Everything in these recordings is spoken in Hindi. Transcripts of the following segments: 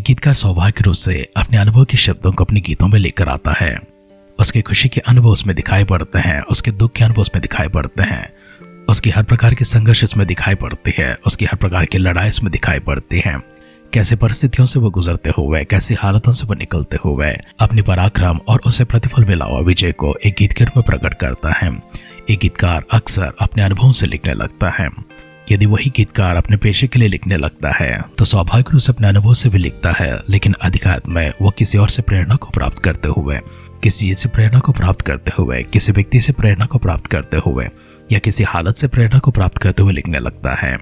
गीतकार सौभाग्य रूप से अपने अनुभव के शब्दों को अपने गीतों में लेकर आता है। उसके खुशी के अनुभव उसमें दिखाई पड़ते हैं, उसके दुख के अनुभव उसमें दिखाई पड़ते हैं, उसकी हर प्रकार की संघर्ष इसमें दिखाई पड़ती है, उसकी हर प्रकार की लड़ाई इसमें दिखाई पड़ती है। कैसे परिस्थितियों से वो गुजरते हुए, कैसी हालतों से वो निकलते हुए अपने पराक्रम और उसे प्रतिफल मिला हुआ विजय को एक गीत के रूप में प्रकट करता है। एक गीतकार अक्सर अपने अनुभवों से लिखने लगता है। यदि वही गीतकार अपने पेशे के लिए लिखने लगता है तो स्वाभाविक रूप से अपने अनुभव से भी लिखता है, लेकिन अधिकांश में वो किसी और से प्रेरणा को प्राप्त करते हुए, किसी चीज से प्रेरणा को प्राप्त करते हुए, किसी व्यक्ति से प्रेरणा को प्राप्त करते हुए या किसी हालत से प्रेरणा को प्राप्त करते हुए लिखने लगता है।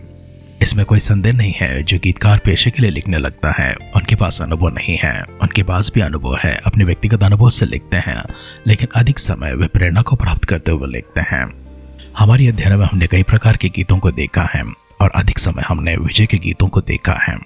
इसमें कोई संदेह नहीं है, जो गीतकार पेशे के लिए लिखने लगता है उनके पास अनुभव नहीं है। उनके पास भी अनुभव है, अपने व्यक्तिगत अनुभव से लिखते हैं, लेकिन अधिक समय वे प्रेरणा को प्राप्त करते हुए लिखते हैं। हमारी अध्ययन में हमने कई प्रकार के गीतों को देखा है और अधिक समय हमने विजय के गीतों को देखा है।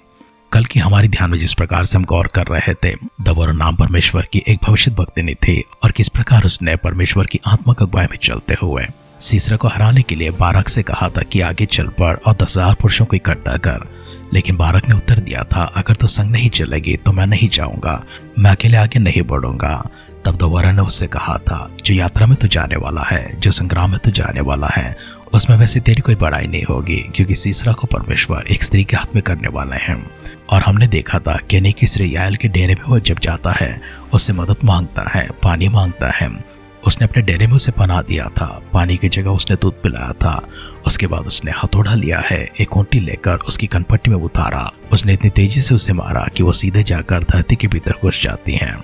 कल की हमारी ध्यान में जिस प्रकार से हम गौर कर रहे थे, दबोरा नाम परमेश्वर की एक भविष्यद्वक्तिनी थी और किस प्रकार उसने परमेश्वर की आत्मिक अगुवाई में चलते हुए सीसरा को हराने के लिए बाराक से कहा था कि आगे चल पड़ और 10,000 पुरुषों को इकट्ठा कर। लेकिन बाराक ने उत्तर दिया था, अगर तू संग नहीं चलेगी तो मैं नहीं जाऊंगा, मैं अकेले आगे नहीं बढ़ूंगा। तब दबोरा ने उससे कहा था, जो यात्रा में तू जाने वाला है, जो संग्राम में तू जाने वाला है, उसमें वैसे तेरी कोई बड़ाई नहीं होगी, क्योंकि सीसरा को परमेश्वर एक स्त्री के हाथ में करने वाले हैं। और हमने देखा था कि अनेक स्त्री याएल के डेरे में वो जब जाता है, उससे मदद मांगता है, पानी मांगता है। उसने अपने डेरे में उसे पनाह दिया था, पानी की जगह उसने दूध पिलाया था। उसके बाद उसने हथौड़ा लिया है, एक ऊंटी लेकर उसकी कनपट्टी में उतारा। उसने इतनी तेजी से उसे मारा कि वो सीधे जाकर धरती के भीतर घुस जाती हैं।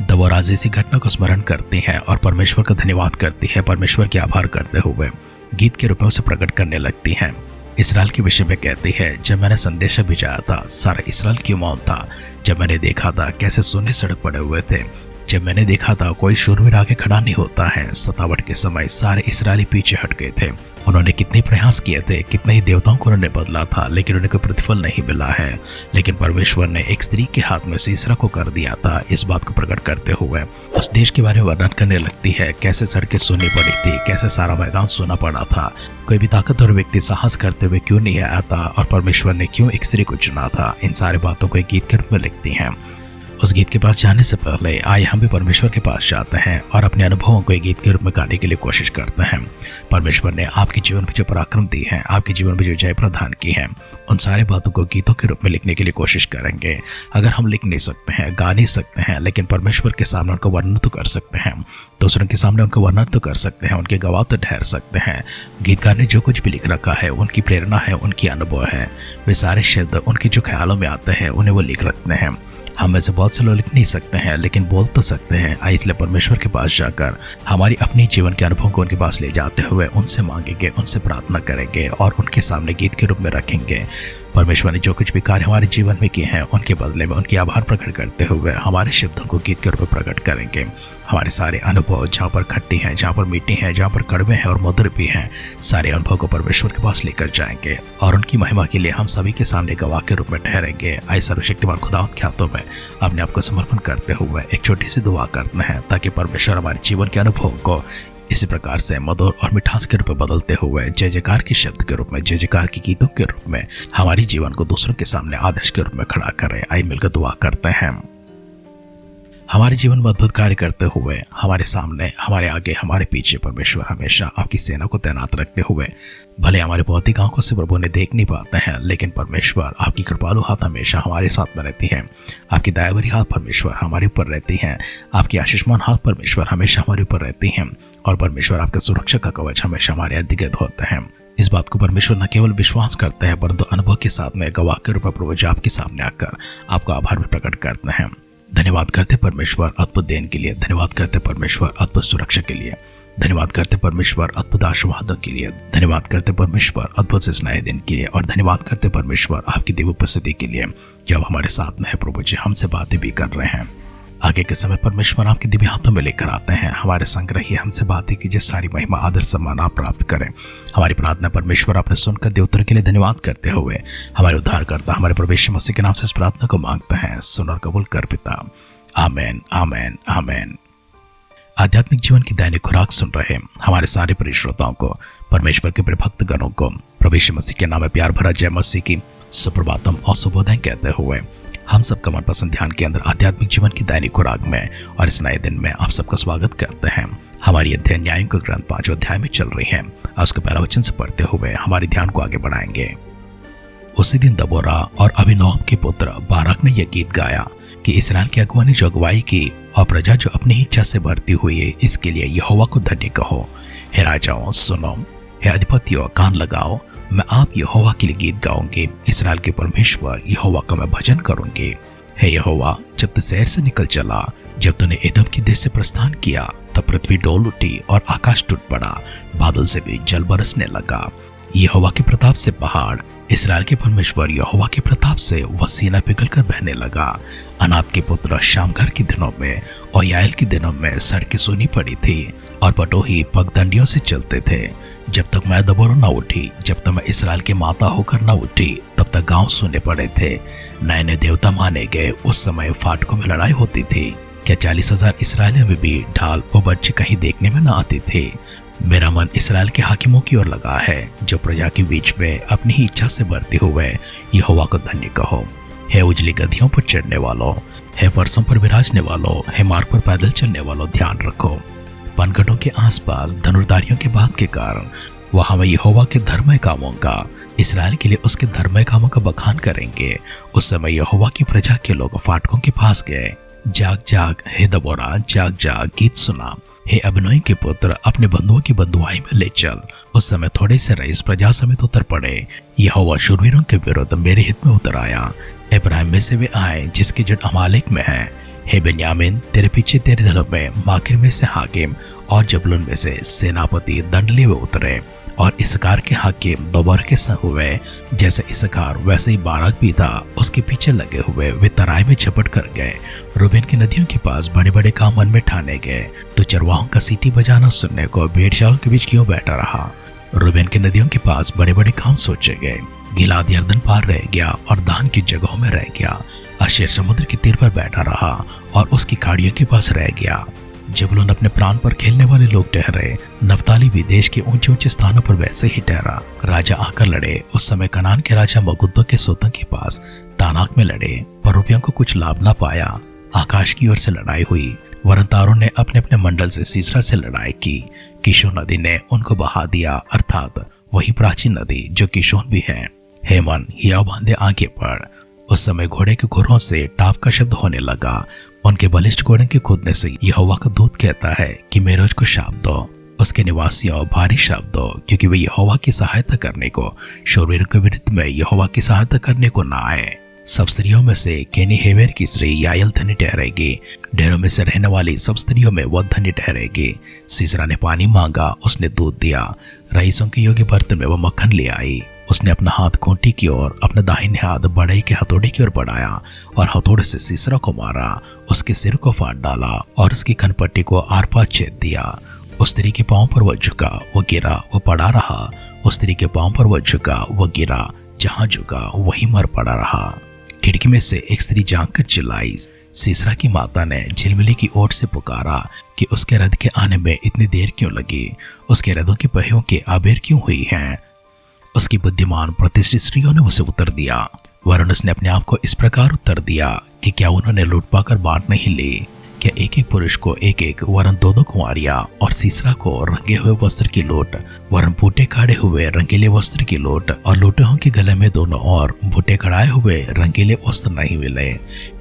दबोरा इसी घटना को स्मरण करती है और परमेश्वर का धन्यवाद करती है, परमेश्वर के आभार करते हुए गीत के रूप में उसे प्रकट करने लगती हैं। इसराइल के विषय में कहती है, जब मैंने संदेशा भिजाया था सारा इसराइल क्यों मौन था, जब मैंने देखा था कैसे सोने सड़क पड़े हुए थे, जब मैंने देखा था कोई शूरवीर आगे खड़ा नहीं होता है। सतावट के समय सारे इस्राएली पीछे हट गए थे। उन्होंने कितने प्रयास किए थे, कितने ही देवताओं को उन्होंने बदला था, लेकिन उन्हें कोई प्रतिफल नहीं मिला है। लेकिन परमेश्वर ने एक स्त्री के हाथ में सीसरा को कर दिया था। इस बात को प्रकट करते हुए उस देश के बारे में वर्णन करने लगती है, कैसे सड़कें सुनी पड़ी थी, कैसे सारा मैदान सुना पड़ा था। कोई भी ताकतवर व्यक्ति साहस करते हुए क्यों नहीं आया था और परमेश्वर ने क्यों एक स्त्री को चुना था। इन सारी बातों को एक गीत के रूप में लिखती हैं। उस गीत के पास जाने से पहले आइए हम भी परमेश्वर के पास जाते हैं और अपने अनुभवों को एक गीत के रूप में गाने के लिए कोशिश करते हैं। परमेश्वर ने आपके जीवन में जो पराक्रम दी है, आपके जीवन में जो जय प्रदान की है, उन सारी बातों को गीतों के रूप में लिखने के लिए कोशिश करेंगे। अगर हम लिख नहीं सकते हैं, गा नहीं सकते हैं, लेकिन परमेश्वर के सामने उनको वर्णन तो कर सकते हैं, दूसरों के सामने उनको वर्णन तो कर सकते हैं, उनके गवाह तो ठहर सकते हैं। गीतकार ने जो कुछ भी लिख रखा है, उनकी प्रेरणा है, उनकी अनुभव है, वे सारे शब्द उनके जो ख्यालों में आते हैं उन्हें वो लिख रखते हैं। हम में से बहुत से लोग लिख नहीं सकते हैं, लेकिन बोल तो सकते हैं। आइए इसलिए परमेश्वर के पास जाकर हमारी अपनी जीवन के अनुभवों को उनके पास ले जाते हुए उनसे मांगेंगे, उनसे प्रार्थना करेंगे और उनके सामने गीत के रूप में रखेंगे। परमेश्वर ने जो कुछ भी कार्य हमारे जीवन में किए हैं, उनके बदले में उनकी आभार प्रकट करते हुए हमारे शब्दों को गीत के रूप में प्रकट करेंगे। हमारे सारे अनुभव जहाँ पर खट्टी हैं, जहाँ पर मीठी हैं, जहाँ पर कड़वे हैं और मधुर भी हैं, सारे अनुभव को परमेश्वर के पास लेकर जाएंगे और उनकी महिमा के लिए हम सभी के सामने गवाह के रूप में ठहरेंगे। आइए सर्वशक्तिमान खुदावंद के हाथों में अपने आप को समर्पण करते हुए एक छोटी सी दुआ करते हैं, ताकि परमेश्वर हमारे जीवन के अनुभव को इसी प्रकार से मधुर और मिठास के रूप में बदलते हुए जय जयकार के शब्द के रूप में, जय जयकार के गीतों के रूप में हमारे जीवन को दूसरों के सामने आदर्श के रूप में खड़ा करें। आइए मिलकर दुआ करते हैं। हमारे जीवन में अद्भुत कार्य करते हुए हमारे सामने, हमारे आगे, हमारे पीछे परमेश्वर हमेशा आपकी सेना को तैनात रखते हुए, भले हमारे भौतिक आंखों से प्रभु ने देख नहीं पाते हैं, लेकिन परमेश्वर आपकी कृपालु हाथ हमेशा हमारे साथ में रहती है। आपकी दयावरी हाथ परमेश्वर हमारे ऊपर रहती है। आपकी आशीषमान हाथ परमेश्वर हमेशा हमारे ऊपर रहती है और परमेश्वर आपके सुरक्षा का कवच हमेशा हमारे इर्द गिर्द होते हैं। इस बात को परमेश्वर न केवल विश्वास करते हैं, परंतु अनुभव के साथ में गवाह के रूप में प्रभु जी आपके सामने आकर आपका आभार भी प्रकट करते हैं। धन्यवाद करते परमेश्वर अद्भुत देन के लिए, धन्यवाद करते परमेश्वर अद्भुत सुरक्षा के लिए, धन्यवाद करते परमेश्वर अद्भुत आशीर्वादों के लिए, धन्यवाद करते परमेश्वर अद्भुत से नए दिन के लिए और धन्यवाद करते परमेश्वर आपकी दिव्य उपस्थिति के लिए जो आप हमारे साथ में है। प्रभु जी हमसे बातें भी कर रहे हैं। आगे के समय परमेश्वर आपके दिव्य हाथों में लेकर आते हैं। हमारे संग रहिए, हमसे बातें कीजिए, सारी महिमा आदर सम्मान आप प्राप्त करें। हमारी प्रार्थना परमेश्वर आपने सुनकर दे उत्तर के लिए धन्यवाद करते हुए हमारे उद्धारकर्ता हमारे प्रभु यीशु मसीह के नाम से इस प्रार्थना को मांगते हैं। सुन और कबूल कर पिता। आमेन, आमेन, आमेन। आध्यात्मिक जीवन की दैनिक खुराक सुन रहे हमारे सारे प्रिय श्रोताओं को, परमेश्वर के प्रिय भक्त गणों को प्रभु यीशु मसीह के नाम में प्यार भरा जय मसीह की सुप्रभातम और शुभोदय कहते हुए हम सबका मनपसंद ध्यान के अंदर आध्यात्मिक जीवन की दैनिक खुराक में और इस नए दिन में आप सबका स्वागत करते हैं। हमारी अध्ययन न्यायों का ग्रंथ 5 अध्याय में चल रही है। उसके पहला वचन से पढ़ते हुए हमारे ध्यान को आगे बढ़ाएंगे। उसी दिन दबोरा और अभिनोअम के पुत्र बाराक ने यह गीत गाया कि इसराइल के अगुआ ने जो अगुवाई की और प्रजा जो अपनी इच्छा से बढ़ती हुई है, इसके लिए यहोवा को धन्य कहो। हे राजाओं सुनो, हे अधिपतियों कान लगाओ, मैं आप यहोवा के लिए गीत गाऊंगी। इसराइल के परमेश्वर यहोवा का मैं भजन करूंगी। हे यहोवा, जब तू शहर से निकल चला, जब तूने एदम की देश से प्रस्थान किया, तब पृथ्वी डोल उठी और आकाश टूट पड़ा, बादल से भी जल बरसने लगा। यहोवा के प्रताप से पहाड़, इसराइल के परमेश्वर यहोवा के प्रताप से वह सीना पिघलकर बहने लगा। अनात के पुत्र शामगर के दिनों में और याएल के दिनों में सड़कें सूनी पड़ी थी और बटोही पगडंडियों से चलते थे। जब तक मैं दबोरा न उठी, जब तक मैं इसराइल के माता होकर न उठी, तब तक गांव सुने पड़े थे। नए नए देवता माने गए। उस समय फाटकों में लड़ाई होती थी। क्या 40,000 इसराइलियों में भी ढाल व बच्चे कहीं देखने में न आते थे? मेरा मन इसराइल के हाकिमों की ओर लगा है, जो प्रजा के बीच में अपनी ही इच्छा से बढ़ते हुए यहोवा को धन्य कहो। हे उजली गद्दियों पर चढ़ने वालों, हे फरसों पर विराजने वालों, हे मार्ग पर पैदल चलने वालों, ध्यान रखो। पनघटों के आसपास धनुर्धारियों के बात के कारण वहां वे यहोवा के धर्ममय कामों का, इसराइल के लिए उसके धर्ममय कामों का बखान करेंगे। उस समय यहोवा की प्रजा के लोग फाटकों के पास गए। जाग जाग हे दबोरा, जाग जाग, गीत सुना। हे अभिनोई के पुत्र, अपने बंधुओं की बंधुआई में ले चल। उस समय थोड़े से रईस प्रजा समेत उतर पड़े। यहोवा शूरवीरों के विरुद्ध मेरे हित में उतर आया। इब्राहिम में से वे आए जिसकी जड़ अमालेक में है। हे बेन्यामीन, तेरे पीछे तेरे दलों में माकिर में से हाकिम और जबूलून में से सेनापति दंड लिए हुए उतरे। और इसकार के हाकिम दोबारा के संग हुए। जैसे इसकार वैसे ही बाराक भी था, उसके पीछे लगे हुए वे तराई में झपट कर गए। रूबेन की नदियों के पास बड़े बड़े काम मन में ठाने गए। तो चरवाहों का सीटी बजाना सुनने को भेड़शालाओं के बीच क्यों बैठा रहा? रूबेन की नदियों के पास बड़े बड़े काम सोचे गए। गिलाद यरदन पार रह गया और दान की जगहों में रह गया। आशेर समुद्र के तीर पर बैठा रहा और उसकी खाड़ियों के पास रह गया। जबूलून अपने प्राण पर खेलने वाले लोग ठहरे। नफ्ताली भी देश के ऊंचे ऊंचे स्थानों पर वैसे ही ठहरा। राजा आकर लड़े। उस समय कनान के राजा मगुद्दो के सोतों के पास तानाक में लड़े, पर रुपयों को कुछ लाभ न पाया। आकाश की ओर से लड़ाई हुई, वरन तारों ने अपने अपने मंडल से सीसरा से लड़ाई की। किशोन नदी ने उनको बहा दिया, अर्थात वही प्राचीन नदी जो किशोन भी है। हे मन, हियाव बांधे आगे बढ़। उस समय घोड़े के खुरों से टाप का शब्द होने लगा। उनके बलिष्ठ घोड़े के कूदने से यहोवा का दूत कहता है कि मेरोज को शाप दो, उसके निवासियों भारी शाप दो, क्योंकि वे यहोवा की सहायता करने को, शूरवीरों के विरुद्ध में यहोवा की सहायता करने को ना आए। सब स्त्रियों में से केनी हेवेर की स्त्री याएल धन्य ठहरेगी। ढेरों में से रहने वाली सब स्त्रियों में वह धन्य ठहरेगी। सीसरा ने पानी मांगा, उसने दूध दिया। रईसों के योग्य बर्तन में वह मक्खन ले आई। उसने अपना हाथ खूंटी की ओर, अपना दाहिने हाथ बढ़ई के हथौड़े की ओर बढ़ाया और हथौड़े से सीसरा को मारा। उसके सिर को फाड़ डाला और उसकी खनपट्टी को आर पार छेद दिया। उस स्त्री के पांव पर वह झुका, वह गिरा, वह पड़ा रहा। उस स्त्री के पांव पर वह झुका, वह गिरा, जहां झुका वहीं मर पड़ा रहा। खिड़की में से एक स्त्री जाग कर चिल्लाई। सीसरा की माता ने झिलमिली की ओट से पुकारा कि उसके रथ के आने में इतनी देर क्यों लगी? उसके रथों के पहियों के आबेर क्यों हुई हैं? उसकी बुद्धिमान प्रतिष्ठित स्त्रियों ने उसे उत्तर दिया, वरन उसने अपने आप को इस प्रकार उत्तर दिया कि क्या उन्होंने लूट पाकर बांट नहीं ली? क्या एक एक पुरुष को एक एक, वरन दो दो कुंवारियां, और सीसरा को रंगे हुए वस्त्र की लोट, वरन बूटे काढ़े हुए रंगीले वस्त्र की लोट, और लूटों के गले में दोनों और बूटे कढ़ाए हुए रंगीले वस्त्र नहीं मिले?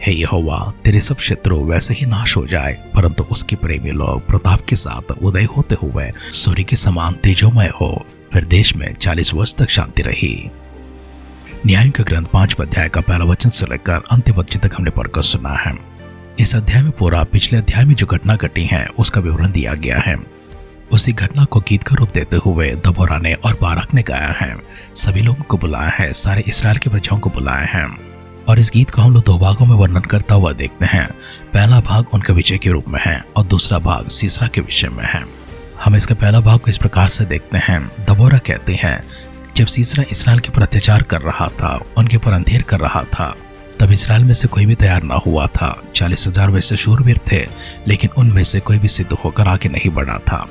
हे यहोवा, तेरे सब शत्रु वैसे ही नाश हो जाए, परंतु उसके प्रेमी लोग प्रताप के साथ उदय होते हुए सूर्य के समान तेजोमय हो। फिर देश में 40 वर्ष तक शांति रही। न्यायों का ग्रंथ 5 अध्याय का पहला वचन से लेकर अंतिम वचन तक हमने पढ़कर सुना है। इस अध्याय में पूरा पिछले अध्याय में जो घटना घटी है उसका विवरण दिया गया है। उसी घटना को गीत का रूप देते हुए दबोरा ने और बाराक ने गाया है। सभी लोगों को बुलाया है, सारे इसराइल के प्रजाओं को बुलाया है। और इस गीत को हम लोग 2 भागों में वर्णन करता हुआ देखते हैं। पहला भाग उनके विजय के रूप में है और दूसरा भाग सीसरा के विषय में है। हम इसका पहला भाग को इस प्रकार से देखते हैं। दबोरा कहते हैं, जब सीसरा इसराइल के ऊपर अत्याचार कर रहा था, उनके ऊपर अंधेर कर रहा था, तब इसराइल में से कोई भी तैयार ना हुआ था। 40,000 वैसे शूरवीर थे, लेकिन उनमें से कोई भी सिद्ध होकर आगे नहीं बढ़ा था।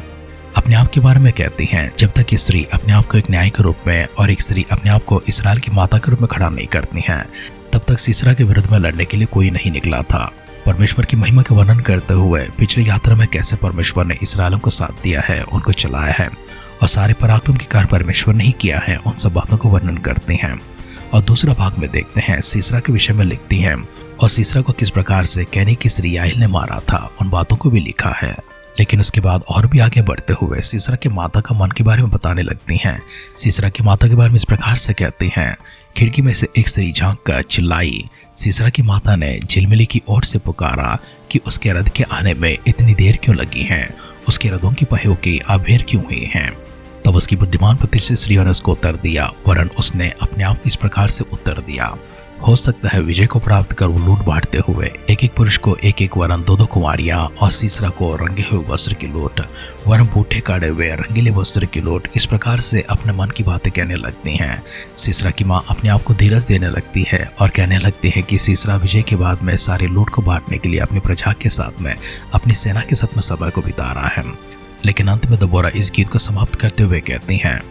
अपने आप के बारे में कहती हैं, जब तक स्त्री अपने आप को एक न्याय के रूप में और एक स्त्री अपने आप को इसराइल की माता के रूप में खड़ा नहीं करती हैं, तब तक सीसरा के विरुद्ध में लड़ने के लिए कोई नहीं निकला था। परमेश्वर की महिमा का वर्णन करते हुए पिछली यात्रा में कैसे परमेश्वर ने इस्राएलियों को साथ दिया है, उनको चलाया है और सारे पराक्रम के कार्य परमेश्वर ने ही किया है, उन सब बातों को वर्णन करते हैं। और दूसरा भाग में देखते हैं सीसरा के विषय में लिखती हैं और सीसरा को किस प्रकार से कैनी की स्त्री याएल ने मारा था, उन बातों को भी लिखा है। लेकिन उसके बाद और भी आगे बढ़ते हुए सीसरा के माता का मन के बारे में बताने लगती हैं। सीसरा की माता के बारे में इस प्रकार से कहती हैं, खिड़की में से एक स्त्री झांक कर चिल्लाई। सीसरा की माता ने झिलमिली की ओर से पुकारा कि उसके रथ के आने में इतनी देर क्यों लगी है, उसके रथों की पहियों की अबेर क्यों हुई हैं। तब उसकी बुद्धिमान प्रतिष्ठित स्त्रियों ने उसको उत्तर दिया, वरन उसने अपने आप को इस प्रकार से उत्तर दिया, हो सकता है विजय को प्राप्त कर वो लूट बांटते हुए एक एक पुरुष को एक एक वरन दो दो कुमारियां और सीसरा को रंगे हुए वस्त्र की लूट, वरन बूढ़े काटे हुए रंगीले वस्त्र की लूट, इस प्रकार से अपने मन की बातें कहने लगती हैं। सीसरा की माँ अपने आप को धीरज देने लगती है और कहने लगती है कि सीसरा विजय के बाद में सारे लूट को बांटने के लिए अपनी प्रजा के साथ में, अपनी सेना के साथ में समय को बिता रहा है। लेकिन अंत में दबोरा इस गीत को समाप्त करते हुए कहती हैं,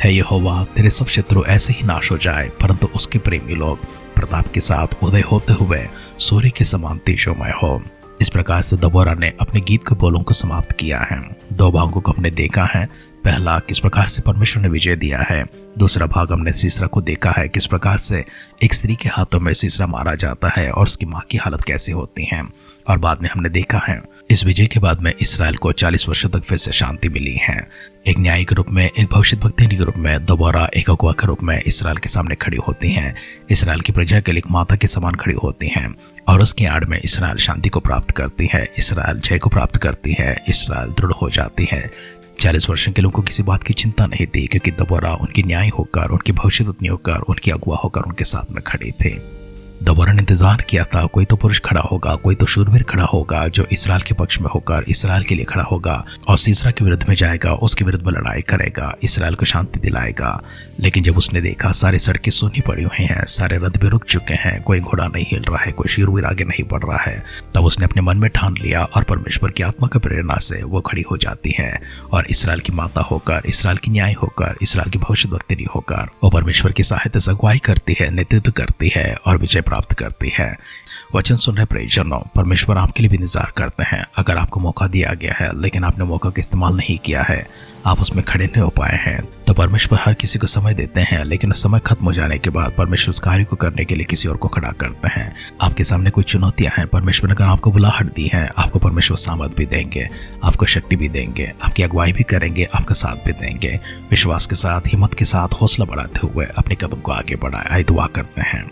हे यहोवा, तेरे सब शत्रु ऐसे ही नाश हो जाए, परंतु उसके प्रेमी लोग प्रताप के साथ उदय होते हुए सूर्य के समान तेजोमय हो। इस प्रकार से दबोरा ने अपने गीत के बोलों को समाप्त किया है। दो भागों को हमने देखा है। पहला, किस प्रकार से परमेश्वर ने विजय दिया है। दूसरा भाग हमने सीसरा को देखा है, किस प्रकार से एक स्त्री के हाथों में सीसरा मारा जाता है और उसकी माँ की हालत कैसी होती है। और बाद में हमने देखा है इस विजय के बाद में इस्राएल को 40 वर्षों तक फिर से शांति मिली है। एक न्यायी के रूप में, एक भविष्यद्वक्ता के रूप में दबोरा एक अगुवा के रूप में इस्राएल के सामने खड़ी होती हैं। इस्राएल की प्रजा के लिए एक माता के समान खड़ी होती हैं और उसकी आड़ में इस्राएल शांति को प्राप्त करती है, इस्राएल जय को प्राप्त करती है, इस्राएल दृढ़ हो जाती है। 40 वर्षों के लोगों को किसी बात की चिंता नहीं थी, क्योंकि दबोरा उनकी न्याय होकर, उनकी भविष्यद्वक्ता होकर, उनकी अगुवा होकर उनके साथ में खड़े थे। दबोरा ने इंतजार किया था, कोई तो पुरुष खड़ा होगा, कोई तो शूरवीर खड़ा होगा जो इस्राएल के पक्ष में होकर इस्राएल के लिए खड़ा होगा और सीसरा के विरुद्ध में जाएगा, उसके विरुद्ध में लड़ाई करेगा, इस्राएल को शांति दिलाएगा। लेकिन जब उसने देखा सारी सड़कें सूनी पड़ी हुई हैं, सारे रथ भी रुक चुके हैं, कोई घोड़ा नहीं हिल रहा है, कोई शूरवीर आगे नहीं बढ़ रहा है, तब उसने अपने मन में ठान लिया और परमेश्वर की आत्मा की प्रेरणा से वो खड़ी हो जाती है और इस्राएल की माता होकर, इस्राएल की न्याय होकर, इस्राएल की भविष्यद्वक्ता होकर वो परमेश्वर की सहायता से अगुवाई करती है, नेतृत्व करती है और विजय प्राप्त करती है। वचन सुन रहे प्रियजनों, परमेश्वर आपके लिए भी इंतजार करते हैं। अगर आपको मौका दिया गया है लेकिन आपने मौका का इस्तेमाल नहीं किया है, आप उसमें खड़े नहीं हो पाए हैं, तो परमेश्वर हर किसी को समय देते हैं, लेकिन उस समय खत्म हो जाने के बाद परमेश्वर उस कार्य को करने के लिए किसी और को खड़ा करते हैं। आपके सामने कुछ चुनौतियां हैं, परमेश्वर ने अगर आपको बुलाहट दी है, आपको परमेश्वर सामर्थ भी देंगे, आपको शक्ति भी देंगे, आपकी अगुवाई भी करेंगे, आपका साथ भी देंगे। विश्वास के साथ, हिम्मत के साथ, हौसला बढ़ाते हुए अपने कदम को आगे बढ़ाए। आइए दुआ करते हैं।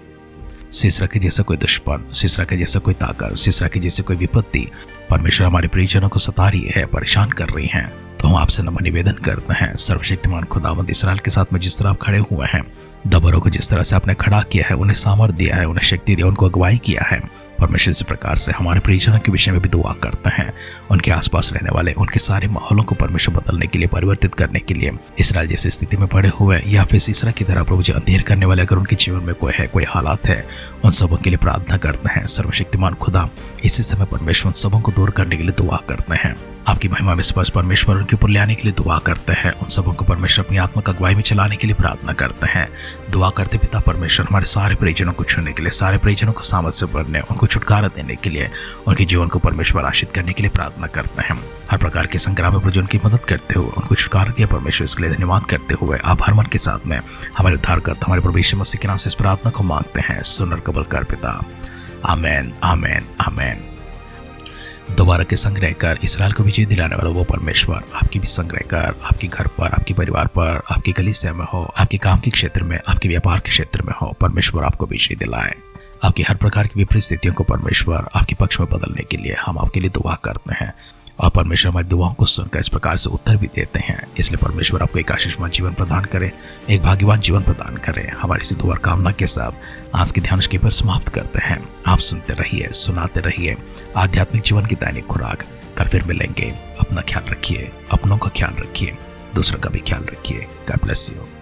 सीसरा के जैसा कोई दुश्मन, सीसरा के जैसा कोई ताकत, सीसरा के जैसे कोई विपत्ति परमेश्वर हमारे परिजनों को सता रही है, परेशान कर रही है, तो हम आपसे नम्र निवेदन करते हैं, सर्वशक्तिमान खुदावंद इस्राएल के साथ में जिस तरह आप खड़े हुए हैं, दबोरा को जिस तरह से आपने खड़ा किया है, उन्हें सामर्थ दिया है, उन्हें शक्ति दी, उनको अगुवाई किया है, परमेश्वर इस प्रकार से हमारे परिजनों के विषय में भी दुआ करते हैं। उनके आसपास रहने वाले उनके सारे माहौलों को परमेश्वर बदलने के लिए, परिवर्तित करने के लिए, इस्राएल जैसी स्थिति में पड़े हुए या फिर सीसरा की तरह प्रभु जी अंधेर करने वाले अगर उनके जीवन में कोई है, कोई हालात है, उन सबों के लिए प्रार्थना करते हैं। सर्वशक्तिमान खुदा इसी समय परमेश्वर उन सबों को दूर करने के लिए दुआ करते हैं। आपकी महिमा में स्पर्श परमेश्वर उनके ऊपर ले आने के लिए दुआ करते हैं। उन सबों को परमेश्वर अपनी आत्मा का अगुवाई में चलाने के लिए प्रार्थना करते हैं। दुआ करते पिता परमेश्वर हमारे सारे परिजनों को छूने के लिए, सारे परिजनों को सामर्थ से भरने, उनको छुटकारा देने के लिए, उनके जीवन को परमेश्वर आशीष करने के लिए प्रार्थना करते हैं। हर प्रकार के संग्राम में प्रभु उनकी मदद करते हुए, उनको छुटकारा दिया परमेश्वर, इसके लिए धन्यवाद करते हुए आप हर मन के साथ में हमारे उद्धारकर्ता हमारे प्रभु यीशु मसीह के नाम से इस प्रार्थना को मांगते हैं। सुन और कबूल कर पिता। आमेन, आमेन, आमेन। दोबारा के संग रहकर इस्राएल को विजय दिलाने वाला वो परमेश्वर आपकी भी संग रहकर आपके घर पर, आपके परिवार पर, आपकी कलीसिया में हो, आपके काम के क्षेत्र में, आपके व्यापार के क्षेत्र में हो, परमेश्वर आपको विजय दिलाए। आपकी हर प्रकार की विपरीत स्थितियों को परमेश्वर आपके पक्ष में बदलने के लिए हम आपके लिए दुआ करते हैं और परमेश्वर हमारी दुआओं को सुनकर इस प्रकार से उत्तर भी देते हैं। इसलिए परमेश्वर आपको एक आशीषमय जीवन प्रदान करे, एक भाग्यवान जीवन प्रदान करे। हमारी इस दुआ कामना के साथ आज के ध्यान के पर समाप्त करते हैं। आप सुनते रहिए, सुनाते रहिए आध्यात्मिक जीवन की दैनिक खुराक। कल फिर मिलेंगे। अपना ख्याल रखिए, अपनों का ख्याल रखिए, दूसरों का भी ख्याल रखिए। God bless you.